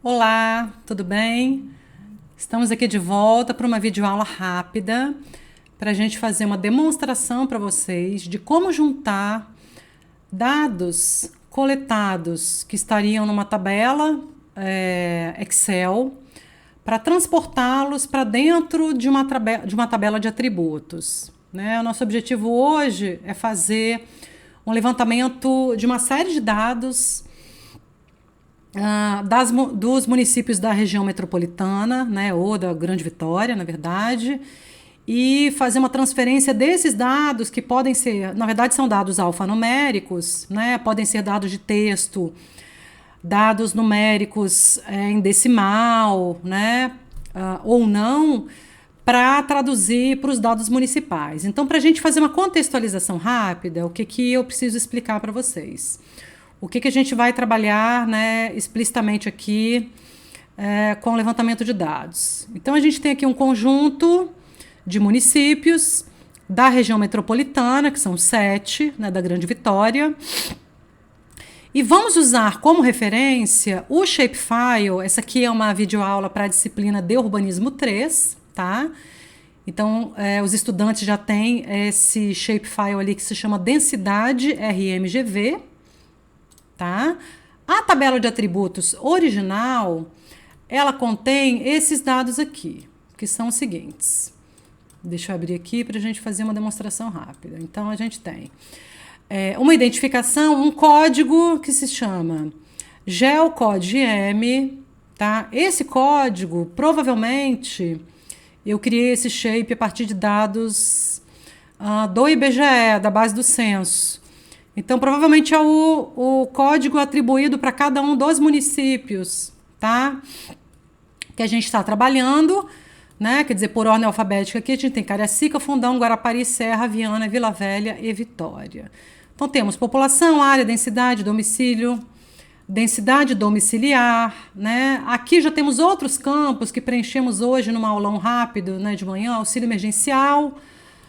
Olá, tudo bem? Estamos aqui de volta para uma videoaula rápida para a gente fazer uma demonstração para vocês de como juntar dados coletados que estariam numa tabela Excel para transportá-los para dentro de uma tabela de atributos. Né? O nosso objetivo hoje é fazer um levantamento de uma série de dados dos municípios da região metropolitana, né, ou da Grande Vitória, na verdade, e fazer uma transferência desses dados que podem ser, na verdade, são dados alfanuméricos, né, podem ser dados de texto, dados numéricos em decimal, né, ou não, para traduzir para os dados municipais. Então, para a gente fazer uma contextualização rápida, o que eu preciso explicar para vocês? O que a gente vai trabalhar, né, explicitamente aqui com o levantamento de dados. Então, a gente tem aqui um conjunto de municípios da região metropolitana, que são 7, né, da Grande Vitória. E vamos usar como referência o shapefile. Essa aqui é uma videoaula para a disciplina de Urbanismo 3, tá? Então, os estudantes já têm esse shapefile ali que se chama densidade RMGV. Tá? A tabela de atributos original, ela contém esses dados aqui, que são os seguintes. Deixa eu abrir aqui para a gente fazer uma demonstração rápida. Então, a gente tem uma identificação, um código que se chama GeoCode-M. Tá? Esse código, provavelmente, eu criei esse shape a partir de dados do IBGE, da base do censo. Então, provavelmente é o código atribuído para cada um dos municípios, tá? Que a gente está trabalhando, né? Quer dizer, por ordem alfabética aqui, a gente tem Cariacica, Fundão, Guarapari, Serra, Viana, Vila Velha e Vitória. Então, temos população, área, densidade, domicílio, densidade domiciliar, né? Aqui já temos outros campos que preenchemos hoje num aulão rápido, né, de manhã, auxílio emergencial,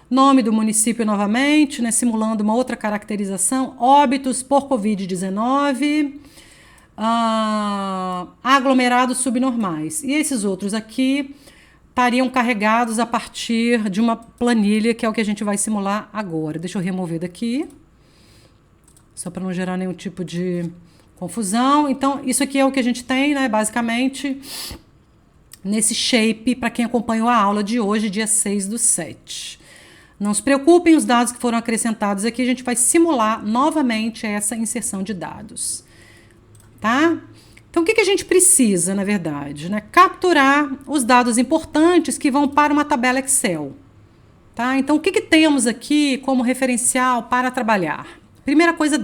nome do município novamente, né, simulando uma outra caracterização, óbitos por Covid-19, aglomerados subnormais. E esses outros aqui estariam carregados a partir de uma planilha, que é o que a gente vai simular agora. Deixa eu remover daqui, só para não gerar nenhum tipo de confusão. Então, isso aqui é o que a gente tem, né, basicamente, nesse shape, para quem acompanhou a aula de hoje, dia 6/7. Não se preocupem, os dados que foram acrescentados aqui, a gente vai simular novamente essa inserção de dados. Tá? Então, o que a gente precisa, na verdade? Né? Capturar os dados importantes que vão para uma tabela Excel. Tá? Então, o que temos aqui como referencial para trabalhar? Primeira coisa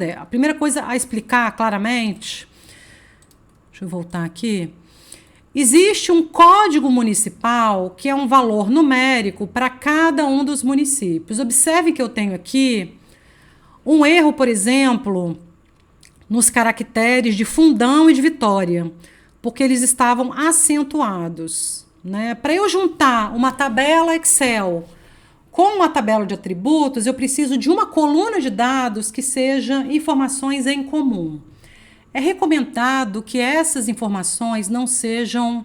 a explicar claramente, deixa eu voltar aqui. Existe um código municipal que é um valor numérico para cada um dos municípios. Observe que eu tenho aqui um erro, por exemplo, nos caracteres de Fundão e de Vitória, porque eles estavam acentuados. Né? Para eu juntar uma tabela Excel com uma tabela de atributos, eu preciso de uma coluna de dados que seja informações em comum. É recomendado que essas informações não sejam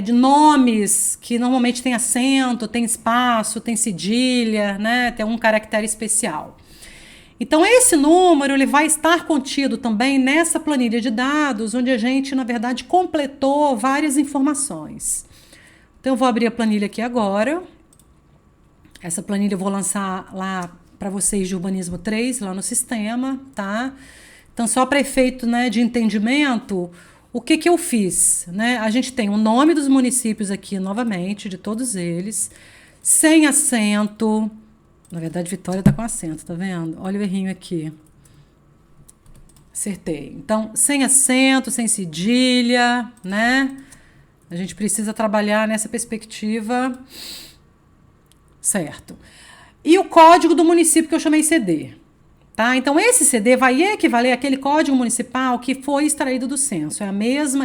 de nomes que normalmente tem acento, tem espaço, tem cedilha, né? Tem um caractere especial. Então, esse número ele vai estar contido também nessa planilha de dados, onde a gente, na verdade, completou várias informações. Então, eu vou abrir a planilha aqui agora. Essa planilha eu vou lançar lá para vocês de Urbanismo 3, lá no sistema, tá? Então, só para efeito, né, de entendimento, o que eu fiz? Né? A gente tem o nome dos municípios aqui, novamente, de todos eles, sem acento. Na verdade, Vitória está com acento, tá vendo? Olha o errinho aqui. Acertei. Então, sem acento, sem cedilha, né? A gente precisa trabalhar nessa perspectiva, certo? E o código do município que eu chamei CD. Tá? Então, esse CD vai equivaler àquele código municipal que foi extraído do censo. É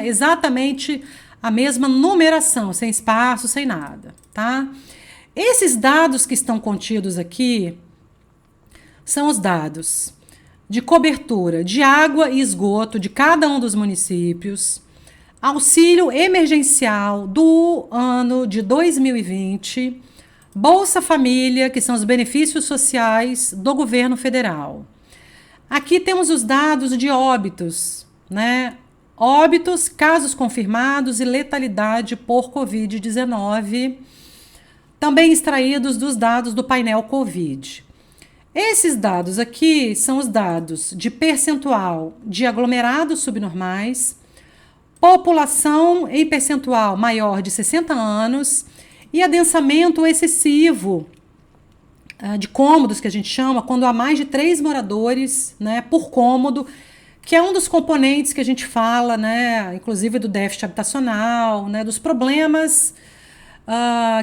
exatamente a mesma numeração, sem espaço, sem nada. Tá? Esses dados que estão contidos aqui são os dados de cobertura de água e esgoto de cada um dos municípios, auxílio emergencial do ano de 2020, Bolsa Família, que são os benefícios sociais do governo federal. Aqui temos os dados de óbitos, né? Óbitos, casos confirmados e letalidade por Covid-19, também extraídos dos dados do painel Covid. Esses dados aqui são os dados de percentual de aglomerados subnormais, população em percentual maior de 60 anos e adensamento excessivo de cômodos, que a gente chama, quando há mais de 3 moradores, né, por cômodo, que é um dos componentes que a gente fala, né, inclusive do déficit habitacional, né, dos problemas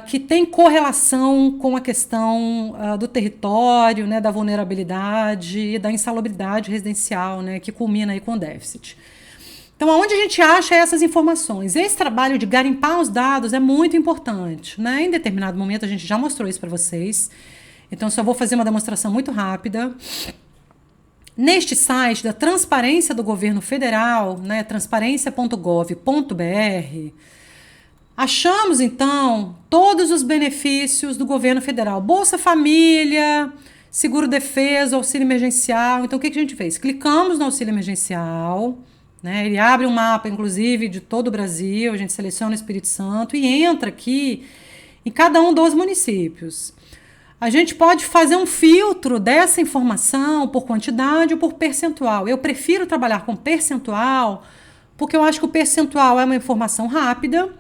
que tem correlação com a questão do território, né, da vulnerabilidade e da insalubridade residencial, né, que culmina aí com o déficit. Então, aonde a gente acha essas informações? Esse trabalho de garimpar os dados é muito importante, né? Em determinado momento, a gente já mostrou isso para vocês. Então, só vou fazer uma demonstração muito rápida. Neste site da Transparência do Governo Federal, né, transparência.gov.br, achamos, então, todos os benefícios do governo federal. Bolsa Família, seguro-defesa, auxílio emergencial. Então, o que a gente fez? Clicamos no auxílio emergencial, né? Ele abre um mapa, inclusive, de todo o Brasil. A gente seleciona o Espírito Santo e entra aqui em cada um dos municípios. A gente pode fazer um filtro dessa informação por quantidade ou por percentual. Eu prefiro trabalhar com percentual porque eu acho que o percentual é uma informação rápida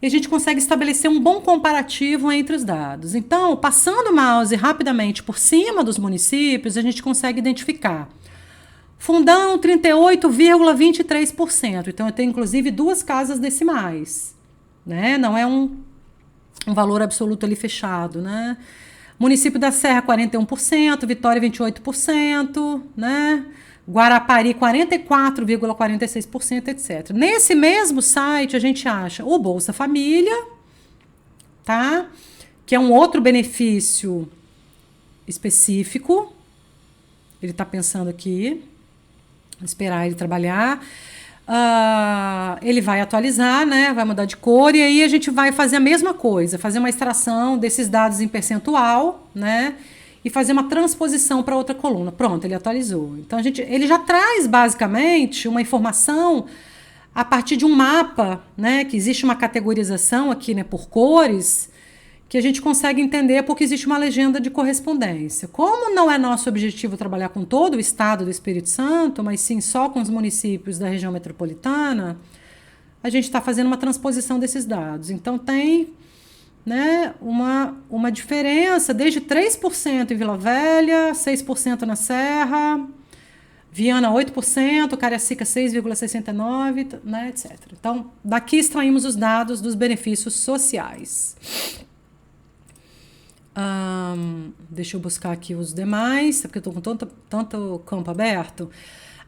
e a gente consegue estabelecer um bom comparativo entre os dados. Então, passando o mouse rapidamente por cima dos municípios, a gente consegue identificar. Fundão, 38,23%. Então, eu tenho, inclusive, 2 casas decimais, né? Não é um valor absoluto ali fechado, né? Município da Serra, 41%, Vitória, 28%, né? Guarapari, 44,46%, etc. Nesse mesmo site, a gente acha o Bolsa Família, tá? Que é um outro benefício específico. Ele está pensando aqui. Esperar ele trabalhar. Ele vai atualizar, né? Vai mudar de cor e aí a gente vai fazer a mesma coisa, fazer uma extração desses dados em percentual, né? E fazer uma transposição para outra coluna. Pronto, ele atualizou. Então ele já traz basicamente uma informação a partir de um mapa, né? Que existe uma categorização aqui, né? Por cores, que a gente consegue entender porque existe uma legenda de correspondência. Como não é nosso objetivo trabalhar com todo o estado do Espírito Santo, mas sim só com os municípios da região metropolitana, a gente está fazendo uma transposição desses dados. Então, tem, né, uma diferença desde 3% em Vila Velha, 6% na Serra, Viana 8%, Cariacica 6,69%, né, etc. Então, daqui extraímos os dados dos benefícios sociais. Deixa eu buscar aqui os demais, porque eu estou com tanto campo aberto.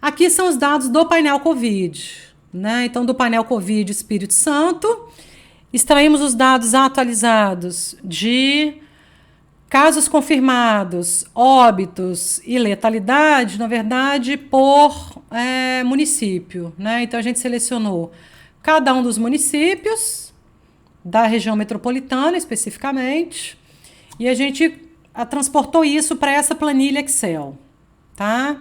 Aqui são os dados do painel Covid, né? Então, do painel Covid Espírito Santo, extraímos os dados atualizados de casos confirmados, óbitos e letalidade, na verdade, por município, né? Então, a gente selecionou cada um dos municípios da região metropolitana, especificamente, e a gente transportou isso para essa planilha Excel, tá?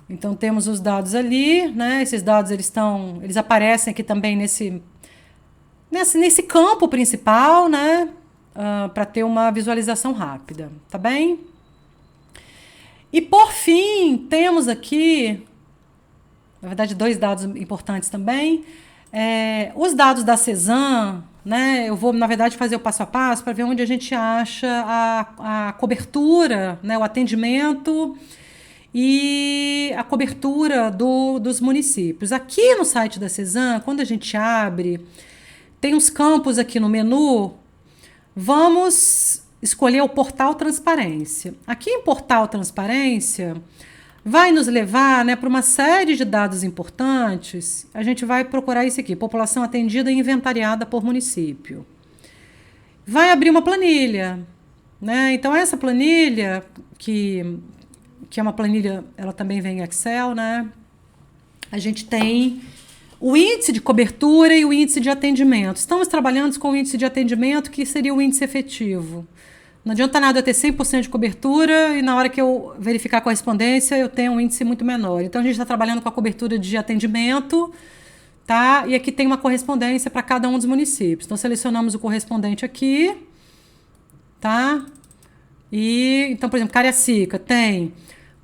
Então, temos os dados ali, né? Esses dados, eles aparecem aqui também nesse campo principal, né? Para ter uma visualização rápida, tá bem? E, por fim, temos aqui, na verdade, 2 dados importantes também. Os dados da CESAM, né? Eu vou, na verdade, fazer o passo a passo para ver onde a gente acha a cobertura, né? O atendimento e a cobertura dos municípios. Aqui no site da CESAM, quando a gente abre, tem uns campos aqui no menu. Vamos escolher o Portal Transparência. Aqui em Portal Transparência, vai nos levar, né, para uma série de dados importantes. A gente vai procurar isso aqui, população atendida e inventariada por município. Vai abrir uma planilha, né? Então, essa planilha, que é uma planilha, ela também vem em Excel, né? A gente tem o índice de cobertura e o índice de atendimento. Estamos trabalhando com o índice de atendimento, que seria o índice efetivo. Não adianta nada eu ter 100% de cobertura e na hora que eu verificar a correspondência eu tenho um índice muito menor. Então a gente está trabalhando com a cobertura de atendimento, tá? E aqui tem uma correspondência para cada um dos municípios. Então selecionamos o correspondente aqui, tá? E então, por exemplo, Cariacica tem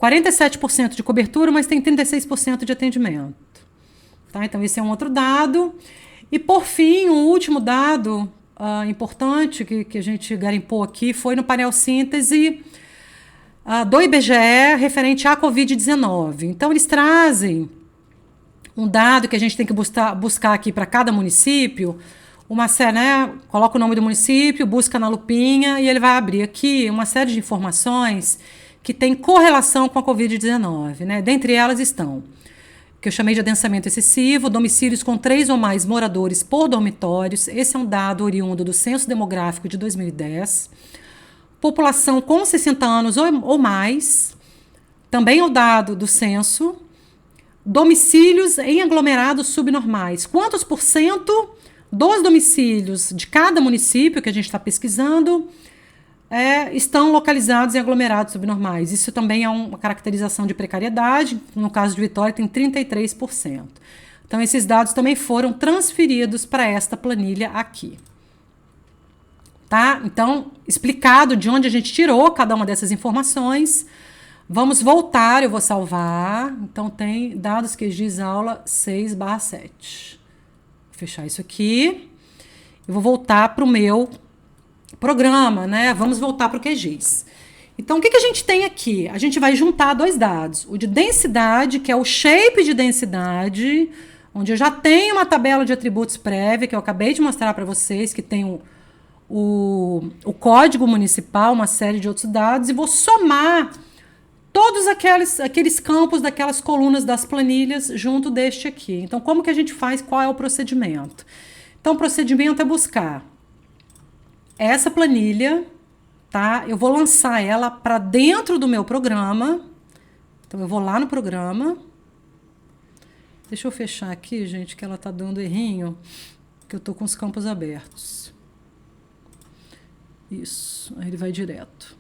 47% de cobertura, mas tem 36% de atendimento. Tá? Então esse é um outro dado. E por fim, um último dado importante que a gente garimpou aqui foi no painel síntese do IBGE referente à Covid-19. Então, eles trazem um dado que a gente tem que buscar aqui para cada município, uma série, né? Coloca o nome do município, busca na lupinha e ele vai abrir aqui uma série de informações que tem correlação com a Covid-19. Né? Dentre elas estão que eu chamei de adensamento excessivo, domicílios com 3 ou mais moradores por dormitórios, esse é um dado oriundo do Censo Demográfico de 2010, população com 60 anos ou mais, também é o dado do censo, domicílios em aglomerados subnormais, quantos por cento dos domicílios de cada município que a gente está pesquisando estão localizados em aglomerados subnormais. Isso também é uma caracterização de precariedade. No caso de Vitória, tem 33%. Então, esses dados também foram transferidos para esta planilha aqui. Tá? Então, explicado de onde a gente tirou cada uma dessas informações, vamos voltar, eu vou salvar. Então, tem dados que diz aula 6/7. Vou fechar isso aqui. Eu vou voltar para o meu programa, né? Vamos voltar para o QGIS. Então, o que a gente tem aqui? A gente vai juntar 2 dados. O de densidade, que é o shape de densidade, onde eu já tenho uma tabela de atributos prévia, que eu acabei de mostrar para vocês, que tem o código municipal, uma série de outros dados, e vou somar todos aqueles campos daquelas colunas das planilhas junto deste aqui. Então, como que a gente faz? Qual é o procedimento? Então, o procedimento é buscar essa planilha, tá? Eu vou lançar ela para dentro do meu programa. Então, eu vou lá no programa. Deixa eu fechar aqui, gente, que ela tá dando errinho, que eu tô com os campos abertos. Isso, aí ele vai direto.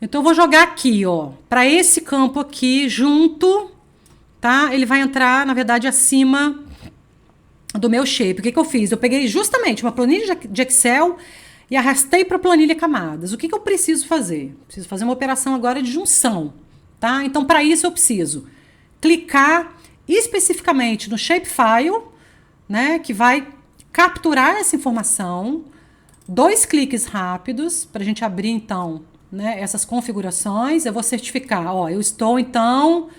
Então, eu vou jogar aqui, ó, para esse campo aqui, junto, tá? Ele vai entrar, na verdade, acima do meu shape. O que eu fiz? Eu peguei justamente uma planilha de Excel e arrastei para a planilha camadas. O que eu preciso fazer? Preciso fazer uma operação agora de junção, tá? Então, para isso, eu preciso clicar especificamente no Shapefile, né, que vai capturar essa informação, 2 cliques rápidos, para a gente abrir, então, né, essas configurações. Eu vou certificar, ó, eu estou, então,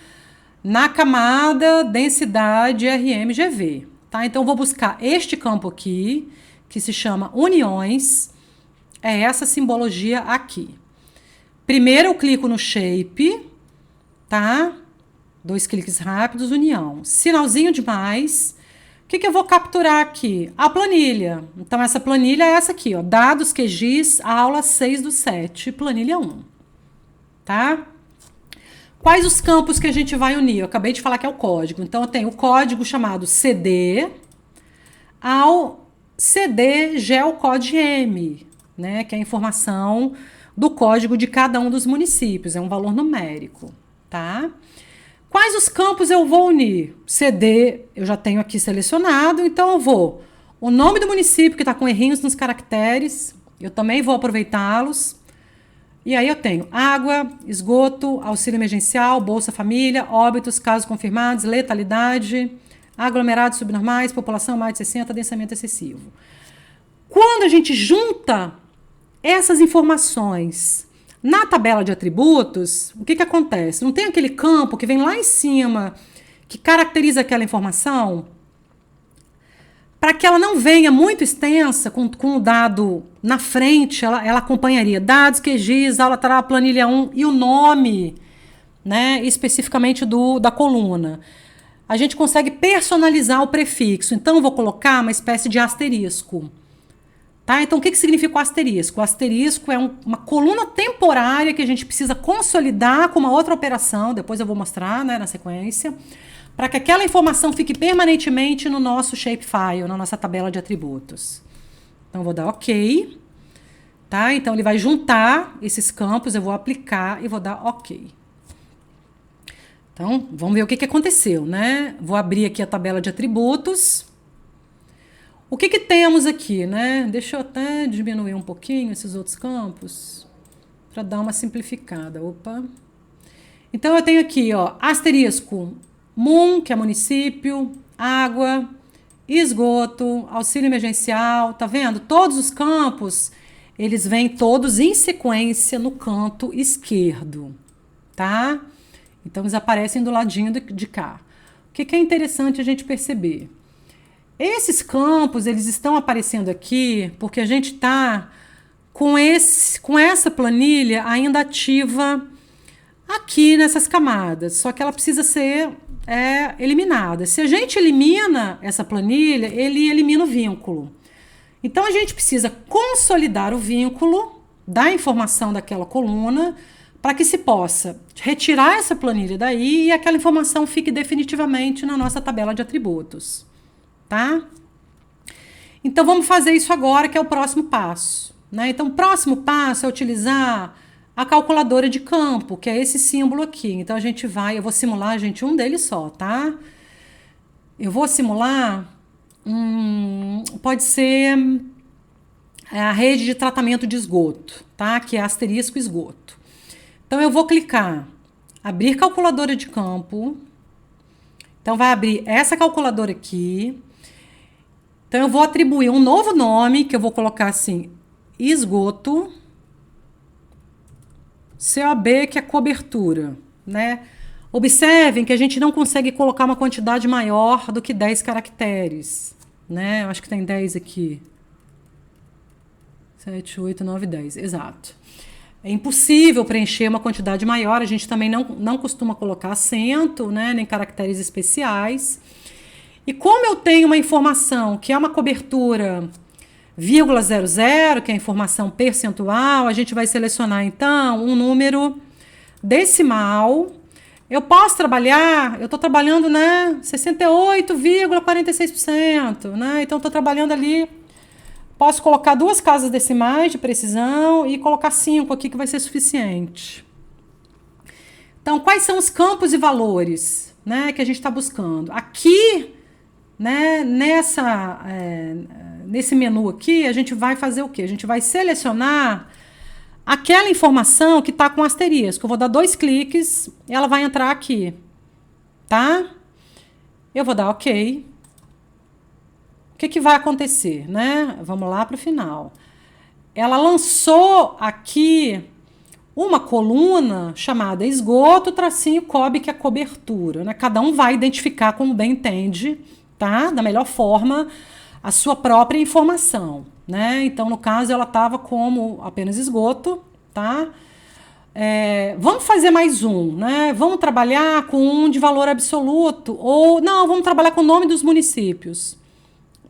na camada densidade RMGV, tá? Então, eu vou buscar este campo aqui, que se chama Uniões, é essa simbologia aqui. Primeiro eu clico no Shape, tá? 2 cliques rápidos, União. Sinalzinho de mais. O que eu vou capturar aqui? A planilha. Então, essa planilha é essa aqui, ó. Dados QGIS, aula 6/7, planilha 1. Tá? Quais os campos que a gente vai unir? Eu acabei de falar que é o código. Então, eu tenho o código chamado CD ao CD Geocode M, né, que é a informação do código de cada um dos municípios, é um valor numérico, tá? Quais os campos eu vou unir? CD eu já tenho aqui selecionado, então eu vou o nome do município que está com errinhos nos caracteres, eu também vou aproveitá-los, e aí eu tenho água, esgoto, auxílio emergencial, Bolsa Família, óbitos, casos confirmados, letalidade, aglomerados subnormais, população mais de 60, densamento excessivo. Quando a gente junta essas informações na tabela de atributos, o que acontece? Não tem aquele campo que vem lá em cima, que caracteriza aquela informação? Para que ela não venha muito extensa, com o dado na frente, ela acompanharia dados, QGIS, aula tará, planilha 1 e o nome, né, especificamente da coluna. A gente consegue personalizar o prefixo. Então, eu vou colocar uma espécie de asterisco. Tá? Então, o que significa o asterisco? O asterisco é uma coluna temporária que a gente precisa consolidar com uma outra operação, depois eu vou mostrar, né, na sequência, para que aquela informação fique permanentemente no nosso shapefile, na nossa tabela de atributos. Então, eu vou dar OK. Tá? Então, ele vai juntar esses campos, eu vou aplicar e vou dar OK. Então, vamos ver o que aconteceu, né? Vou abrir aqui a tabela de atributos. O que temos aqui, né? Deixa eu até diminuir um pouquinho esses outros campos para dar uma simplificada. Opa! Então, eu tenho aqui, ó, asterisco, MUN, que é município, água, esgoto, auxílio emergencial, tá vendo? Todos os campos, eles vêm todos em sequência no canto esquerdo, tá? Então, eles aparecem do ladinho de cá. O que é interessante a gente perceber? Esses campos, eles estão aparecendo aqui porque a gente está com essa planilha ainda ativa aqui nessas camadas, só que ela precisa ser eliminada. Se a gente elimina essa planilha, ele elimina o vínculo. Então, a gente precisa consolidar o vínculo da informação daquela coluna para que se possa retirar essa planilha daí e aquela informação fique definitivamente na nossa tabela de atributos, tá? Então, vamos fazer isso agora, que é o próximo passo, né? Então, o próximo passo é utilizar a calculadora de campo, que é esse símbolo aqui. Então, eu vou simular, gente, um deles só, tá? Eu vou simular, pode ser a rede de tratamento de esgoto, tá? Que é asterisco esgoto. Então, eu vou clicar, abrir calculadora de campo. Então, vai abrir essa calculadora aqui. Então, eu vou atribuir um novo nome, que eu vou colocar assim, esgoto, COB, que é cobertura, né? Observem que a gente não consegue colocar uma quantidade maior do que 10 caracteres, né? Eu acho que tem 10 aqui. 7, 8, 9, 10, exato. É impossível preencher uma quantidade maior, a gente também não costuma colocar acento, né? Nem caracteres especiais. E como eu tenho uma informação que é uma cobertura ,00, que é a informação percentual, a gente vai selecionar, então, um número decimal. Eu posso trabalhar, eu estou trabalhando, né, 68,46%, né? Então, estou trabalhando ali, posso colocar 2 casas decimais de precisão e colocar 5 aqui, que vai ser suficiente. Então, quais são os campos e valores, né, que a gente está buscando? Aqui, né, nesse menu aqui, a gente vai fazer o quê? A gente vai selecionar aquela informação que está com asterisco. Eu vou dar 2 cliques e ela vai entrar aqui, tá? Eu vou dar OK. O que vai acontecer, né? Vamos lá para o final. Ela lançou aqui uma coluna chamada esgoto, tracinho COB, que é cobertura, né? Cada um vai identificar como bem entende, tá? Da melhor forma, a sua própria informação, né? Então, no caso, ela estava como apenas esgoto, tá? Vamos fazer mais um, né? Vamos trabalhar com um de valor absoluto, ou não, vamos trabalhar com o nome dos municípios,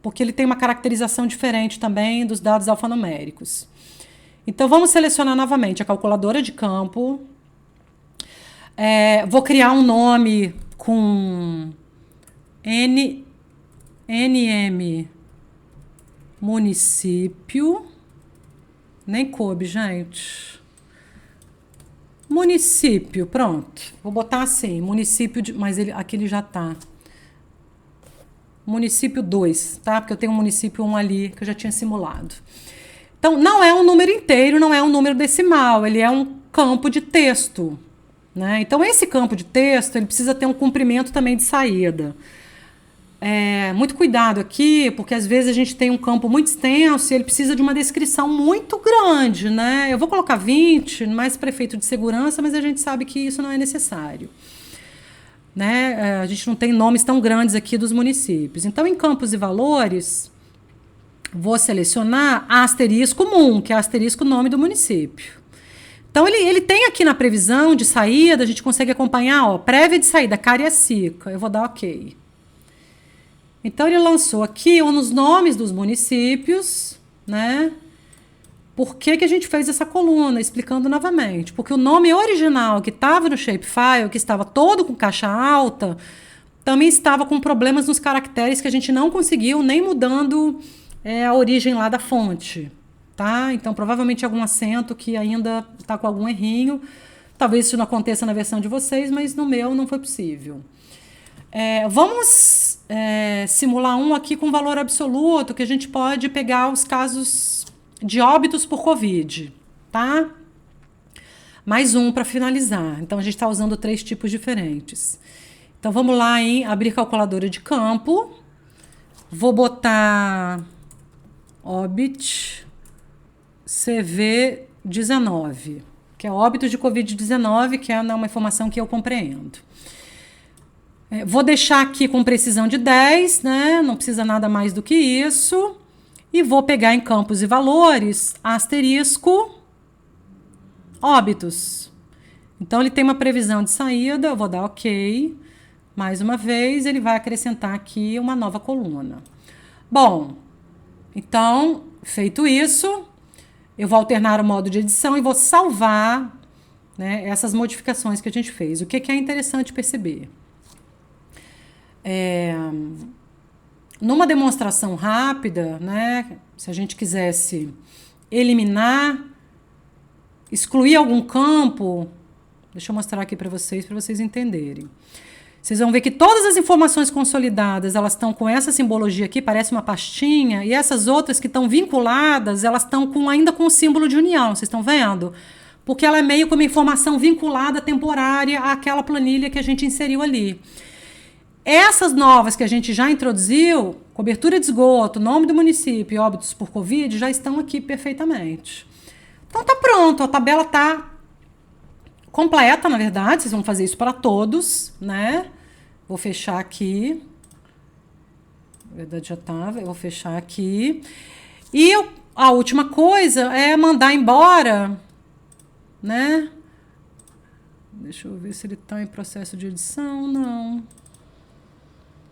porque ele tem uma caracterização diferente também dos dados alfanuméricos. Então, vamos selecionar novamente a calculadora de campo. Vou criar um nome com NM município, nem coube, gente. Município, pronto. Vou botar assim, município de, mas aqui ele já tá. Município 2, tá? Porque eu tenho um município 1 ali que eu já tinha simulado. Então, não é um número inteiro, não é um número decimal, ele é um campo de texto, né? Então, esse campo de texto, ele precisa ter um comprimento também de saída. Muito cuidado aqui, porque às vezes a gente tem um campo muito extenso e ele precisa de uma descrição muito grande, né? Eu vou colocar 20, mais para efeito de segurança, mas a gente sabe que isso não é necessário, né? A gente não tem nomes tão grandes aqui dos municípios. Então, em campos e valores, vou selecionar asterisco MUN, que é asterisco nome do município. Então, ele tem aqui na previsão de saída, a gente consegue acompanhar, ó, prévia de saída, Cariacica. Eu vou dar OK. Então, ele lançou aqui os nomes dos municípios, né? Por que a gente fez essa coluna? Explicando novamente. Porque o nome original que estava no shapefile, que estava todo com caixa alta, também estava com problemas nos caracteres que a gente não conseguiu nem mudando a origem lá da fonte, tá? Então, provavelmente algum acento que ainda está com algum errinho. Talvez isso não aconteça na versão de vocês, mas no meu não foi possível. Vamos simular um aqui com valor absoluto, que a gente pode pegar os casos de óbitos por Covid, tá? Mais um para finalizar. Então, a gente está usando 3 tipos diferentes. Então, vamos lá em abrir calculadora de campo. Vou botar óbito CV19, que é óbito de Covid-19, que é uma informação que eu compreendo. Vou deixar aqui com precisão de 10, né? Não precisa nada mais do que isso. E vou pegar em campos e valores, asterisco, óbitos. Então, ele tem uma previsão de saída, eu vou dar OK. Mais uma vez, ele vai acrescentar aqui uma nova coluna. Bom, então, feito isso, eu vou alternar o modo de edição e vou salvar, né, essas modificações que a gente fez. O que é interessante perceber? Numa demonstração rápida, né, se a gente quisesse eliminar, excluir algum campo, deixa eu mostrar aqui para vocês entenderem. Vocês vão ver que todas as informações consolidadas, elas estão com essa simbologia aqui, parece uma pastinha, e essas outras que estão vinculadas, elas estão ainda com o símbolo de união, vocês estão vendo? Porque ela é meio como informação vinculada temporária àquela planilha que a gente inseriu ali. Essas novas que a gente já introduziu, cobertura de esgoto, nome do município e óbitos por Covid, já estão aqui perfeitamente. Então tá pronto, a tabela tá completa, na verdade, vocês vão fazer isso para todos, né? Vou fechar aqui. Na verdade já estava, eu vou fechar aqui. E a última coisa é mandar embora, né? Deixa eu ver se ele está em processo de edição. Não.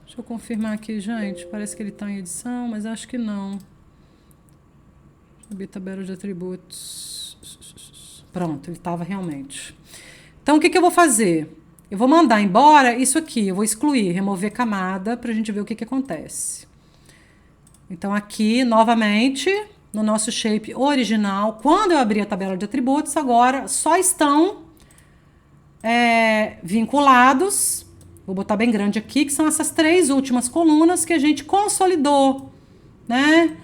Deixa eu confirmar aqui, gente. Parece que ele está em edição, mas acho que não. Abrir tabela de atributos. Pronto, ele estava realmente. Então, o que eu vou fazer? Eu vou mandar embora isso aqui. Eu vou excluir, remover camada, para a gente ver o que acontece. Então, aqui, novamente, no nosso shape original, quando eu abrir a tabela de atributos, agora só estão vinculados. Vou botar bem grande aqui, que são essas 3 últimas colunas que a gente consolidou, né?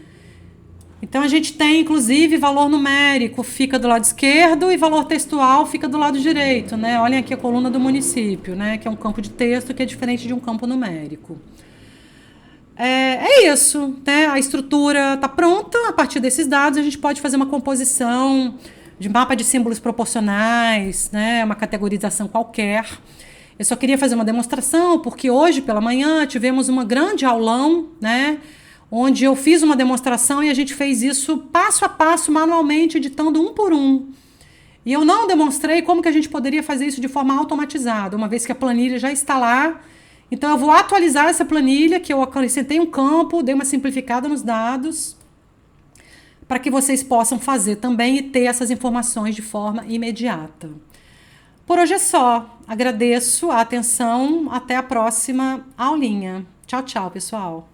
Então, a gente tem, inclusive, valor numérico fica do lado esquerdo e valor textual fica do lado direito, né? Olhem aqui a coluna do município, né? Que é um campo de texto que é diferente de um campo numérico. É isso, né? A estrutura está pronta. A partir desses dados, a gente pode fazer uma composição de mapa de símbolos proporcionais, né? Uma categorização qualquer. Eu só queria fazer uma demonstração, porque hoje, pela manhã, tivemos uma grande aulão, né? Onde eu fiz uma demonstração e a gente fez isso passo a passo, manualmente, editando um por um. E eu não demonstrei como que a gente poderia fazer isso de forma automatizada, uma vez que a planilha já está lá. Então, eu vou atualizar essa planilha, que eu acrescentei um campo, dei uma simplificada nos dados, para que vocês possam fazer também e ter essas informações de forma imediata. Por hoje é só. Agradeço a atenção. Até a próxima aulinha. Tchau, tchau, pessoal.